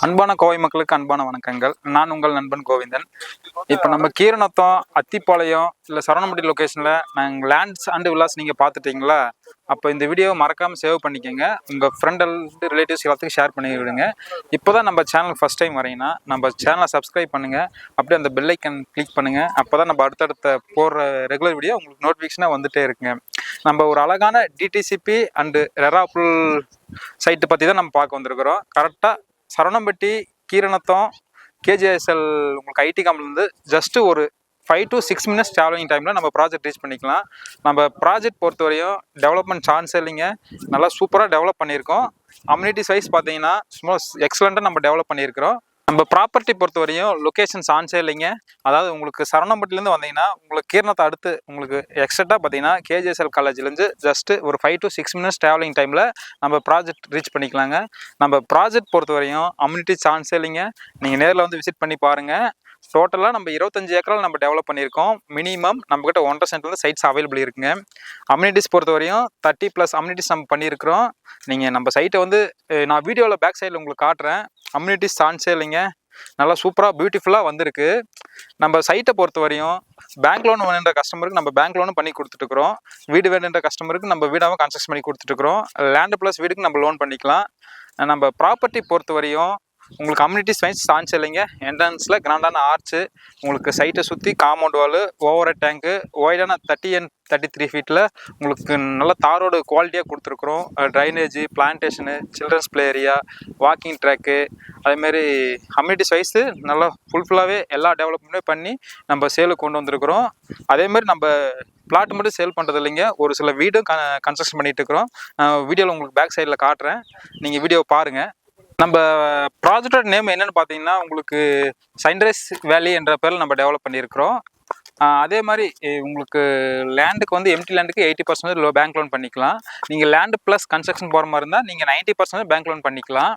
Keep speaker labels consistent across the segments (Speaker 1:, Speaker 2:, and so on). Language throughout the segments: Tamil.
Speaker 1: அன்பான கோவை மக்களுக்கு அன்பான வணக்கங்கள். நான் உங்கள் நண்பன் கோவிந்தன். இப்போ நம்ம கீரநத்தம், அத்திப்பாளையம் இல்லை சரவணம்பட்டி லொக்கேஷனில் நாங்கள் லேண்ட்ஸ் அண்ட் வில்லாஸ் நீங்கள் பார்த்துட்டீங்களா? அப்போ இந்த வீடியோவை மறக்காமல் சேவ் பண்ணிக்கோங்க. உங்கள் ஃப்ரெண்ட் அண்ட் ரிலேட்டிவ்ஸ் எல்லாத்துக்கும் ஷேர் பண்ணி விடுங்க. இப்போ தான் நம்ம சேனல் ஃபஸ்ட் டைம் வரீங்கன்னா நம்ம சேனலை சப்ஸ்கிரைப் பண்ணுங்கள். அப்படியே அந்த பெல் ஐக்கன் கிளிக் பண்ணுங்கள். அப்போ தான் நம்ம அடுத்தடுத்த போடுற ரெகுலர் வீடியோ உங்களுக்கு நோட்டிஃபிகேஷனாக வந்துகிட்டே இருக்குங்க. நம்ம ஒரு அழகான டிடிசிபி அண்டு ரெராப்புல் சைட்டு பற்றி தான் நம்ம பார்க்க வந்திருக்கிறோம். கரெக்டாக சரவணம்பட்டி கீரநத்தம் கேஜிஎஸ்எல் உங்களுக்கு ஐடி கம்பெனிலேருந்து ஜஸ்ட்டு ஒரு 5 to 6 minutes ட்ராவலிங் டைமில் நம்ம ப்ராஜெக்ட் ரீச் பண்ணிக்கலாம். நம்ம ப்ராஜெக்ட் பொறுத்தவரையும் டெவலப்மெண்ட் சான்ஸ் இல்லைங்க, நல்லா சூப்பராக டெவலப் பண்ணியிருக்கோம். அம்யூனிட்டிஸ் வைஸ் பார்த்தீங்கன்னா சும்மா எக்ஸலண்ட்டாக நம்ம டெவலப் பண்ணியிருக்கிறோம். நம்ம ப்ராப்பர்ட்டி பொறுத்தவரையும் லொக்கேஷன் சான்ஸே இல்லைங்க. அதாவது உங்களுக்கு சரவணம்பட்டிலேருந்து வந்தீங்கன்னா உங்களுக்கு கீரநத்தை அடுத்து உங்களுக்கு எக்ஸட்டாக பார்த்தீங்கன்னா கேஜிஎஸ்எல் காலேஜ்லேருந்து ஜஸ்ட்டு ஒரு 5 to 6 minutes ட்ராவலிங் டைமில் நம்ம ப்ராஜெக்ட் ரீச் பண்ணிக்கலாங்க. நம்ம ப்ராஜெக்ட் பொறுத்தவரையும் அம்யூனிட்டி சான்ஸே இல்லைங்க. நீங்கள் நேரில் வந்து விசிட் பண்ணி பாருங்கள். டோட்டலாக நம்ம 25 ஏக்கரால் நம்ம டெவலப் பண்ணியிருக்கோம். மினிமம் நம்மக்கிட்ட 1.5 சென்ட்லேருந்து சைட்ஸ் அவைலபிள் இருக்குங்க. அம்யூனிட்டிஸ் பொறுத்தவரையும் 30+ அம்யூனிட்டிஸ் நம்ம பண்ணியிருக்கிறோம். நீங்கள் நம்ம சைட்டை வந்து நான் வீடியோவில் பேக் சைடில் உங்களுக்கு காட்டுறேன். அம்யூனிட்டிஸ் சான்ஸே இல்லைங்க, நல்லா சூப்பராக பியூட்டிஃபுல்லாக வந்திருக்கு. நம்ம சைட்டை பொறுத்த வரையும் பேங்க் லோன் வேணுன்ற கஸ்டமருக்கு நம்ம பேங்க் லோனும் பண்ணி கொடுத்துட்டுருக்குறோம். வீடு வேணுன்ற கஸ்டமருக்கு நம்ம வீடாகவும் கன்ஸ்ட்ரக்ஷன் பண்ணி கொடுத்துட்டுருக்குறோம். லேண்டு ப்ளஸ் வீடுக்கு நம்ம லோன் பண்ணிக்கலாம். நம்ம ப்ராப்பர்ட்டி பொறுத்த வரையும் உங்களுக்கு கம்யூனிட்டிஸ் வைஸ் சான்ஸ் இல்லைங்க. என்ட்ரன்ஸில் கிராண்டான ஆர்ச்சு, உங்களுக்கு சைட்டை சுற்றி காம்பவுண்ட் வாலு, ஓவர் டேங்க்கு, ஒய்டான 30 and 33 ஃபீட்டில் உங்களுக்கு நல்ல தாரோடு குவாலிட்டியாக கொடுத்துருக்குறோம். Drainage, plantation, children's play area, walking track, அதேமாரி கம்யூனிட்டிஸ் வைஸு நல்லா ஃபுல்ஃபுல்லாகவே எல்லா டெவலப்மெண்ட்டுமே பண்ணி நம்ம சேலுக்கு கொண்டு வந்திருக்கிறோம். அதேமாதிரி நம்ம பிளாட் மட்டும் சேல் பண்ணுறது இல்லைங்க, ஒரு சில வீடும் கன்ஸ்ட்ரக்ஷன் பண்ணிகிட்டு இருக்கிறோம். வீடியோவில் உங்களுக்கு பேக் சைடில் காட்டுறேன், நீங்கள் வீடியோவை பாருங்கள். நம்ம ப்ராஜெக்டோட நேம் என்னென்னு பார்த்தீங்கன்னா உங்களுக்கு சன்ரைஸ் வேலி என்ற பேரில் நம்ம டெவலப் பண்ணியிருக்கிறோம். அதே மாதிரி உங்களுக்கு லேண்டுக்கு வந்து எம்டி லேண்டுக்கு 80% பேங்க் லோன் பண்ணிக்கலாம். நீங்கள் லேண்டு ப்ளஸ் கன்ஸ்ட்ரக்ஷன் போகிற மாதிரி இருந்தால் நீங்கள் 90% பேங்க் லோன் பண்ணிக்கலாம்.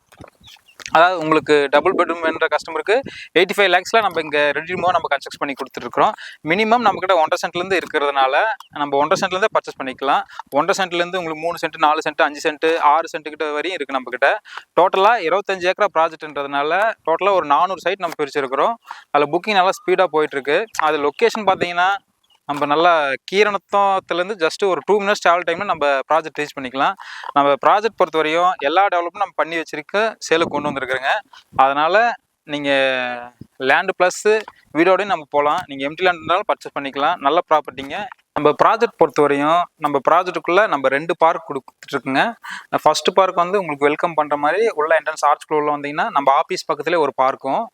Speaker 1: அதாவது உங்களுக்கு டபுள் பெட்ரூம் வேணுன்ற கஸ்டமருக்கு 85 lakhஸில் நம்ம இங்கே ரெடிமோ நம்ம கன்ஸ்ட்ரக்ட் பண்ணி கொடுத்துட்ருக்குறோம். மினிமம் நம்மக்கிட்ட 1.5 சென்ட்லேருந்து இருக்கிறதுனால நம்ம 1.5 சென்ட்லேருந்தே பர்ச்சேஸ் பண்ணிக்கலாம். 1.5 சென்ட்லேருந்து உங்களுக்கு 3 சென்ட், 4 சென்ட், 5 சென்ட், 6 சென்ட்டுக்கிட்ட வரையும் இருக்குது நம்மக்கிட்ட. டோட்டலாக 25 ஏக்கரா ப்ராஜெக்ட்ன்றதுனால டோட்டலாக ஒரு 400 சைட் நம்ம பிரிச்சிருக்கிறோம். அதில் புக்கிங் நல்லா ஸ்பீடாக போயிட்டுருக்கு. அது லொக்கேஷன் பார்த்தீங்கன்னா நம்ம நல்லா கீரநத்தத்துலேருந்து ஜஸ்ட்டு ஒரு 2 minutes ட்ராவல் டைமில் நம்ம ப்ராஜெக்ட் ரீச் பண்ணிக்கலாம். நம்ம ப்ராஜெக்ட் பொறுத்த வரையும் எல்லா டெவலப்மெண்ட்டும் நம்ம பண்ணி வச்சுருக்கு, சேலுக்கு கொண்டு வந்துருக்குறோங்க. அதனால் நீங்கள் லேண்டு ப்ளஸ்ஸு வீடோடையும் நம்ம போகலாம். நீங்கள் எம்டி லேண்ட் இருந்தாலும் பர்ச்சேஸ் பண்ணிக்கலாம். நல்ல ப்ராப்பர்ட்டிங்க. நம்ம ப்ராஜெக்ட் பொறுத்த வரையும் நம்ம ப்ராஜெக்ட்டுக்குள்ளே நம்ம 2 பார்க் கொடுத்துட்ருக்குங்க. ஃபஸ்ட்டு பார்க் வந்து உங்களுக்கு வெல்கம் பண்ணுற மாதிரி உள்ள என்ட்ரன்ஸ் ஆர்ச்குள்ளே உள்ள வந்தீங்கன்னா நம்ம ஆஃபீஸ் பக்கத்துலேயே ஒரு பார்க்கும்,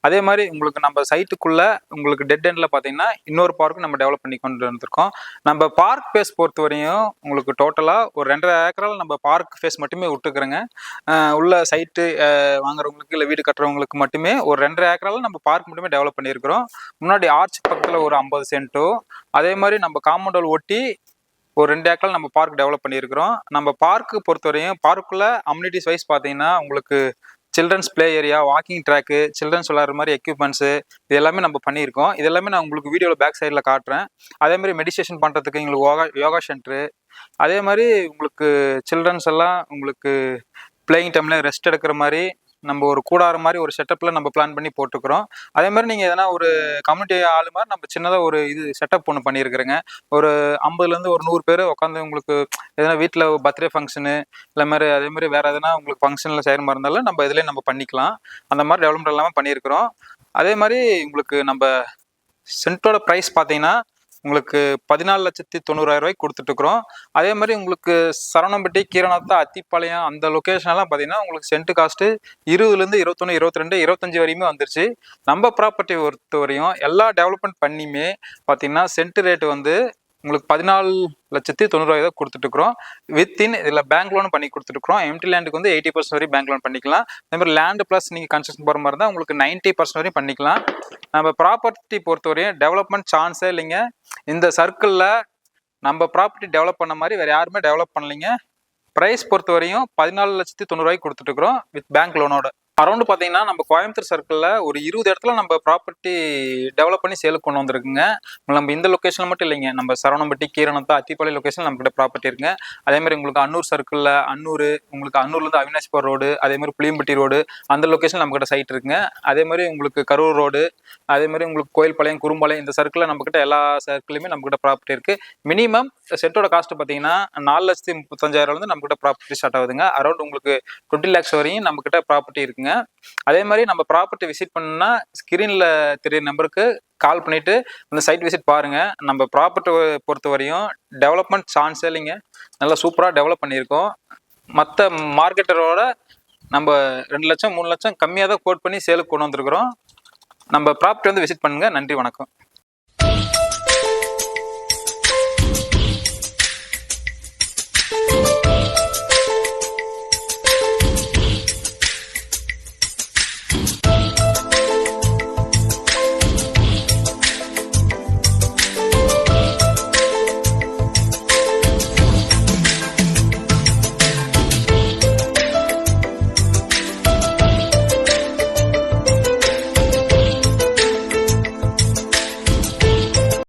Speaker 1: அதே மாதிரி உங்களுக்கு நம்ம சைட்டுக்குள்ளே உங்களுக்கு டெட் எண்டில் பார்த்தீங்கன்னா இன்னொரு பார்க்கும் நம்ம டெவலப் பண்ணி கொண்டு வந்திருக்கோம். நம்ம பார்க் ஃபேஸ் பொறுத்த வரையும் உங்களுக்கு டோட்டலாக ஒரு 2.5 ஏக்கரால் நம்ம பார்க் ஃபேஸ் மட்டுமே விட்டுக்கிறோங்க. உள்ள சைட்டு வாங்குறவங்களுக்கு இல்லை வீடு கட்டுறவங்களுக்கு மட்டுமே ஒரு 2.5 ஏக்கரால் நம்ம பார்க் மட்டுமே டெவலப் பண்ணியிருக்கிறோம். முன்னாடி ஆர்ச் பக்கத்தில் ஒரு 50 சென்ட்டோ, அதே மாதிரி நம்ம காம்பவுண்ட் ஒட்டி ஒரு 2 ஏக்கரால் நம்ம பார்க் டெவலப் பண்ணியிருக்கிறோம். நம்ம பார்க்கு பொறுத்தவரையும் பார்க்குள்ளே அம்யூனிட்டிஸ் வைஸ் பார்த்தீங்கன்னா உங்களுக்கு childrens play area, walking track, childrens விளையாடுற மாதிரி எக்யூப்மெண்ட்ஸு, இது எல்லாமே நம்ம பண்ணியிருக்கோம். இது எல்லாமே நான் உங்களுக்கு வீடியோவில் பேக் சைடில் காட்டுறேன். அதேமாதிரி மெடிடேஷன் பண்ணுறதுக்கு எங்களுக்கு யோகா சென்ட்ரு, அதே மாதிரி உங்களுக்கு சில்ட்ரன்ஸ் எல்லாம் உங்களுக்கு பிளேயிங் டைமில் ரெஸ்ட் எடுக்கிற மாதிரி நம்ம ஒரு கூடார மாதிரி ஒரு செட்டப்பில் நம்ம பிளான் பண்ணி போட்டுக்கிறோம். அதே மாதிரி நீங்கள் எதனா ஒரு கம்யூனிட்டி ஆள் மாதிரி நம்ம சின்னதாக ஒரு இது செட்டப் ஒன்று பண்ணியிருக்கிறேங்க. ஒரு 50லேருந்து ஒரு 100 பேர் உட்காந்து உங்களுக்கு எதனா வீட்டில் பர்த்டே ஃபங்க்ஷனு இல்லை மாதிரி அதே மாதிரி வேறு எதனா உங்களுக்கு ஃபங்க்ஷனில் செய்கிற மாதிரி இருந்தாலும் நம்ம இதிலே நம்ம பண்ணிக்கலாம். அந்த மாதிரி டெவலப்மெண்ட் எல்லாமே பண்ணியிருக்கிறோம். அதே மாதிரி உங்களுக்கு நம்ம சென்ட்டோட ப்ரைஸ் பார்த்தீங்கன்னா உங்களுக்கு 14,90,000 கொடுத்துட்ருக்குறோம். அதே மாதிரி உங்களுக்கு சரவணம்பட்டி, கீரநத்தம், அத்திப்பாளையம் அந்த லொக்கேஷனெல்லாம் பார்த்தீங்கன்னா உங்களுக்கு சென்ட்டு காஸ்ட்டு 20லேருந்து 21, 22, 25 வரையுமே வந்துருச்சு. நம்ம ப்ராப்பர்ட்டி பொறுத்த வரையும் எல்லா டெவலப்மெண்ட் பண்ணியுமே பார்த்தீங்கன்னா சென்ட்டு ரேட்டு வந்து உங்களுக்கு 14,90,000 கொடுத்துட்ருக்குறோம். வித்தின் இதில் பேங்க் லோன் பண்ணி கொடுத்துருக்குறோம். எம்டி லேண்டுக்கு வந்து 80% வரையும் பேங்க் லோன் பண்ணிக்கலாம். அதே மாதிரி லேண்டு ப்ளஸ் நீங்கள் கன்ஸ்ட்ரக்ஷன் போகிற மாதிரி இருந்தால் உங்களுக்கு 90% வரையும் பண்ணிக்கலாம். நம்ம ப்ராப்பர்ட்டி பொறுத்தவரையும் டெவலப்மெண்ட் சான்ஸே இல்லைங்க. இந்த சர்க்கிளில் நம்ம ப்ராப்பர்ட்டி டெவலப் பண்ண மாதிரி வேறு யாருமே டெவலப் பண்ணலைங்க. ப்ரைஸ் பொறுத்த வரையும் 14,90,000 கொடுத்துட்ருக்குறோம் வித் பேங்க் லோனோட. அரௌண்ட் பார்த்தீங்கன்னா நம்ம கோயம்புத்தூர் சர்க்கிளில் ஒரு 20 இடத்துல நம்ம ப்ராப்பர்ட்டி டெவலப் பண்ணி சேலுக்கு கொண்டு வந்திருக்குங்க. நம்ம இந்த லொக்கேஷனில் மட்டும் இல்லைங்க, நம்ம சரவணம்பட்டி, கீரனத்தா, அத்திப்பாளையம் லொக்கேஷன் நம்மகிட்ட ப்ராப்பர்ட்டி இருக்குங்க. அதேமாதிரி உங்களுக்கு அன்னூர் சர்க்கிளில் உங்களுக்கு அன்னூர்லேருந்து அவினாசிபுரம் ரோடு, அதேமாதிரி புளியம்பட்டி ரோடு அந்த லொக்கேஷன் நம்மகிட்ட சைட் இருக்குங்க. அதேமாதிரி உங்களுக்கு கரூர் ரோடு, அதேமாதிரி உங்களுக்கு கோயில்பாளையம், குறும்பாளையம் இந்த சர்க்கிளில் நம்மகிட்ட எல்லா சர்க்கிளுமே நம்மகிட்ட ப்ராப்பர்ட்டி இருக்குது. மினிமம் செட்டோட காஸ்ட் பார்த்தீங்கன்னா 4,35,000 நம்மகிட்ட ப்ராப்பர்ட்டி ஸ்டார்ட் ஆகுதுங்க. அரௌண்ட் உங்களுக்கு 20 lakhs வரையும் நம்மகிட்ட ப்ராப்பர்ட்டி இருக்குங்க. அதே மாதிரி நம்ம ப்ராப்பர்ட்டி விசிட் பண்ணா ஸ்கிரீன்ல தெரிய நம்பருக்கு கால் பண்ணிட்டு அந்த சைட் விசிட் பாருங்க. நம்ம ப்ராப்பர்ட்டி பொறுத்த வரையும் டெவலப்மெண்ட் சான்ஸே இல்லைங்க, நல்லா சூப்பராக டெவலப் பண்ணியிருக்கோம். மற்ற மார்க்கெட்டரோட நம்ம 2 லட்சம் 3 லட்சம் கம்மியாக தான் கோட் பண்ணி சேலுக்கு கொண்டு வந்திருக்கிறோம். நம்ம ப்ராப்பர்ட்டி வந்து விசிட் பண்ணுங்க. நன்றி, வணக்கம்.